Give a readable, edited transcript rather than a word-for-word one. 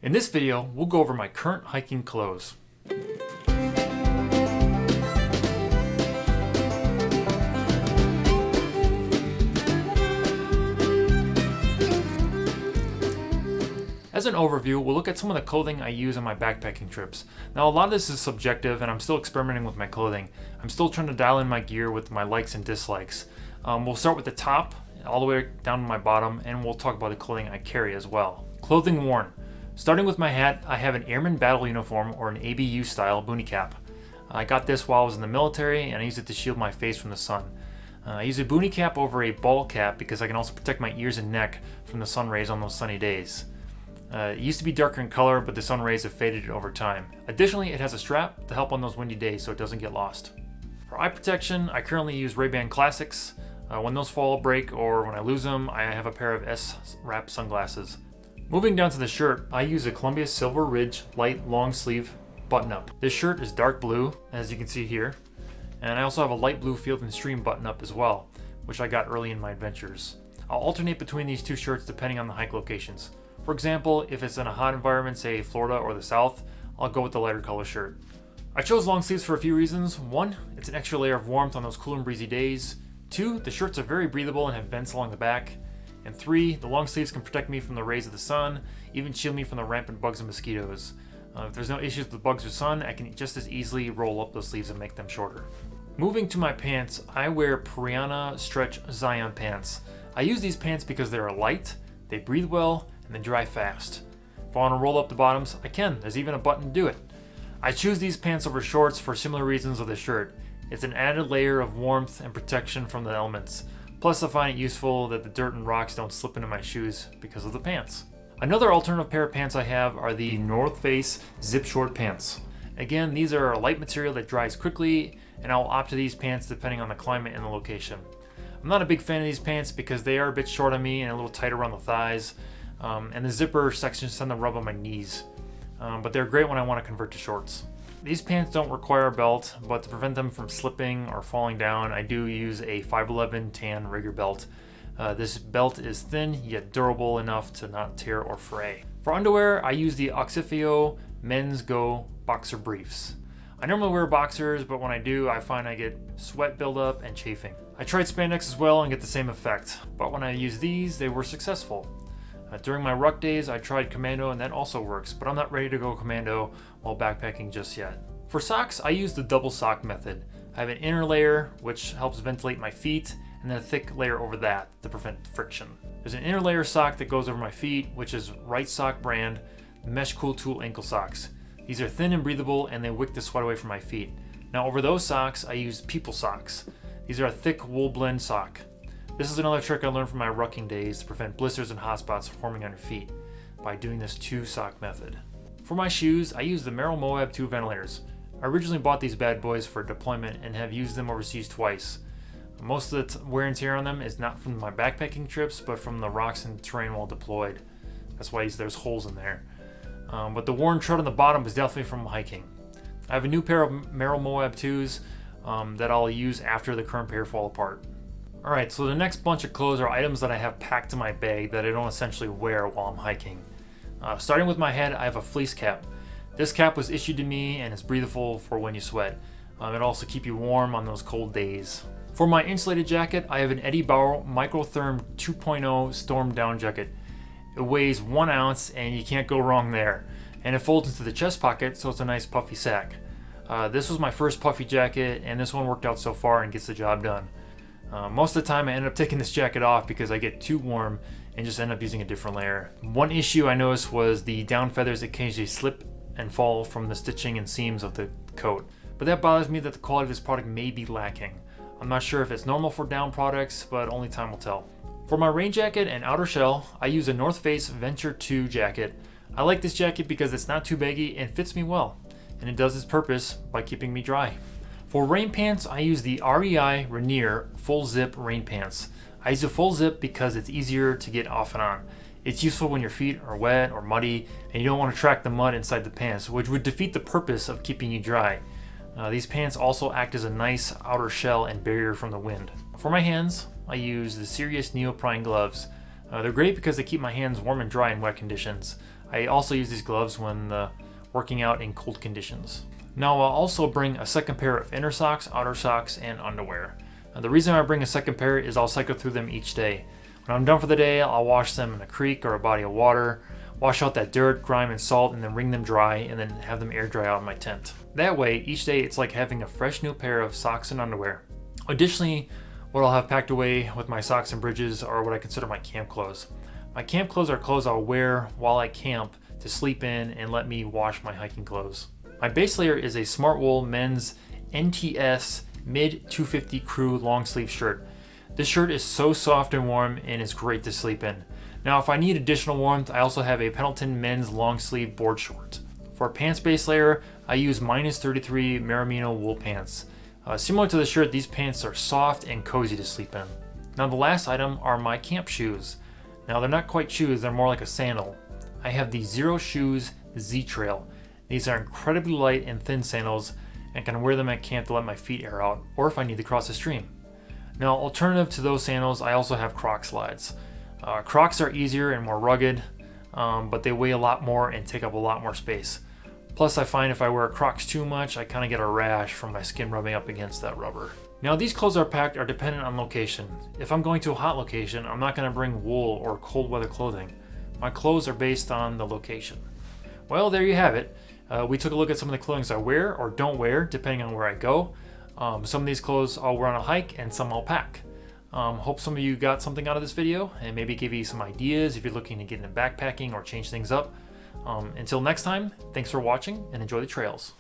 In this video, we'll go over my current hiking clothes. As an overview, we'll look at some of the clothing I use on my backpacking trips. Now, a lot of this is subjective and I'm still experimenting with my clothing. I'm still trying to dial in my gear with my likes and dislikes. We'll start with the top, all the way down to my bottom, and we'll talk about the clothing I carry as well. Clothing worn. Starting with my hat, I have an Airman Battle Uniform, or an ABU style boonie cap. I got this while I was in the military and I used it to shield my face from the sun. I use a boonie cap over a ball cap because I can also protect my ears and neck from the sun rays on those sunny days. It used to be darker in color, but the sun rays have faded over time. Additionally, it has a strap to help on those windy days so it doesn't get lost. For eye protection, I currently use Ray-Ban Classics. When those fall, break, or when I lose them, I have a pair of S-Wrap sunglasses. Moving down to the shirt, I use a Columbia Silver Ridge light long sleeve button-up. This shirt is dark blue, as you can see here, and I also have a light blue Field and Stream button-up as well, which I got early in my adventures. I'll alternate between these two shirts depending on the hike locations. For example, if it's in a hot environment, say Florida or the South, I'll go with the lighter color shirt. I chose long sleeves for a few reasons. One, it's an extra layer of warmth on those cool and breezy days. Two, the shirts are very breathable and have vents along the back. And three, the long sleeves can protect me from the rays of the sun, even shield me from the rampant bugs and mosquitoes. If there's no issues with bugs or sun, I can just as easily roll up those sleeves and make them shorter. Moving to my pants, I wear Purina Stretch Zion pants. I use these pants because they are light, they breathe well, and they dry fast. If I want to roll up the bottoms, I can. There's even a button to do it. I choose these pants over shorts for similar reasons of the shirt. It's an added layer of warmth and protection from the elements. Plus, I find it useful that the dirt and rocks don't slip into my shoes because of the pants. Another alternative pair of pants I have are the North Face Zip Short pants. Again, these are a light material that dries quickly, and I'll opt to these pants depending on the climate and the location. I'm not a big fan of these pants because they are a bit short on me and a little tight around the thighs. And the zipper sections tend to rub on my knees, but they're great when I want to convert to shorts. These pants don't require a belt, but to prevent them from slipping or falling down, I do use a 511 tan rigger belt. This belt is thin yet durable enough to not tear or fray. For underwear, I use the Oxifio Men's Go boxer briefs. I normally wear boxers, but when I do, I find I get sweat buildup and chafing. I tried spandex as well and get the same effect, but when I use these, they were successful. During my ruck days, I tried commando and that also works, but I'm not ready to go commando while backpacking just yet. For socks, I use the double sock method. I have an inner layer, which helps ventilate my feet, and then a thick layer over that to prevent friction. There's an inner layer sock that goes over my feet, which is Right Sock brand Mesh Cool Tool ankle socks. These are thin and breathable, and they wick the sweat away from my feet. Now over those socks, I use People socks. These are a thick wool blend sock. This is another trick I learned from my rucking days to prevent blisters and hot spots forming on your feet by doing this two sock method. For my shoes, I use the Merrell Moab 2 ventilators. I originally bought these bad boys for deployment and have used them overseas twice. Most of the wear and tear on them is not from my backpacking trips, but from the rocks and terrain while deployed. That's why there's holes in there. But the worn tread on the bottom is definitely from hiking. I have a new pair of Merrell Moab 2s that I'll use after the current pair fall apart. Alright, so the next bunch of clothes are items that I have packed in my bag that I don't essentially wear while I'm hiking. Starting with my head, I have a fleece cap. This cap was issued to me and is breathable for when you sweat. It'll also keep you warm on those cold days. For my insulated jacket, I have an Eddie Bauer Microtherm 2.0 Storm Down jacket. It weighs 1 ounce and you can't go wrong there. And it folds into the chest pocket, so it's a nice puffy sack. This was my first puffy jacket and this one worked out so far and gets the job done. Most of the time I end up taking this jacket off because I get too warm and just end up using a different layer. One issue I noticed was the down feathers occasionally slip and fall from the stitching and seams of the coat. But that bothers me that the quality of this product may be lacking. I'm not sure if it's normal for down products, but only time will tell. For my rain jacket and outer shell, I use a North Face Venture 2 jacket. I like this jacket because it's not too baggy and fits me well, and it does its purpose by keeping me dry. For rain pants, I use the REI Rainier Full Zip Rain Pants. I use a full zip because it's easier to get off and on. It's useful when your feet are wet or muddy and you don't want to track the mud inside the pants, which would defeat the purpose of keeping you dry. These pants also act as a nice outer shell and barrier from the wind. For my hands, I use the Sirius neoprene gloves. They're great because they keep my hands warm and dry in wet conditions. I also use these gloves when working out in cold conditions. Now I'll also bring a second pair of inner socks, outer socks, and underwear. Now, the reason I bring a second pair is I'll cycle through them each day. When I'm done for the day, I'll wash them in a creek or a body of water, wash out that dirt, grime, and salt, and then wring them dry and then have them air dry out in my tent. That way, each day it's like having a fresh new pair of socks and underwear. Additionally, what I'll have packed away with my socks and bridges are what I consider my camp clothes. My camp clothes are clothes I'll wear while I camp to sleep in and let me wash my hiking clothes. My base layer is a Smart Wool men's NTS Mid 250 Crew long sleeve shirt. This shirt is so soft and warm and is great to sleep in. Now if I need additional warmth, I also have a Pendleton men's long sleeve board short. For a pants base layer, I use -33 Merino wool pants. Similar to the shirt, these pants are soft and cozy to sleep in. Now the last item are my camp shoes. Now they're not quite shoes, they're more like a sandal. I have the Zero Shoes Z-Trail. These are incredibly light and thin sandals and can wear them at camp to let my feet air out, or if I need to cross a stream. Now, alternative to those sandals, I also have Croc slides. Crocs are easier and more rugged, but they weigh a lot more and take up a lot more space. Plus, I find if I wear Crocs too much, I kind of get a rash from my skin rubbing up against that rubber. Now, these clothes are dependent on location. If I'm going to a hot location, I'm not going to bring wool or cold weather clothing. My clothes are based on the location. Well, there you have it. We took a look at some of the clothing I wear or don't wear, depending on where I go. Some of these clothes I'll wear on a hike and some I'll pack. Hope some of you got something out of this video and maybe give you some ideas if you're looking to get into backpacking or change things up. Until next time, thanks for watching and enjoy the trails.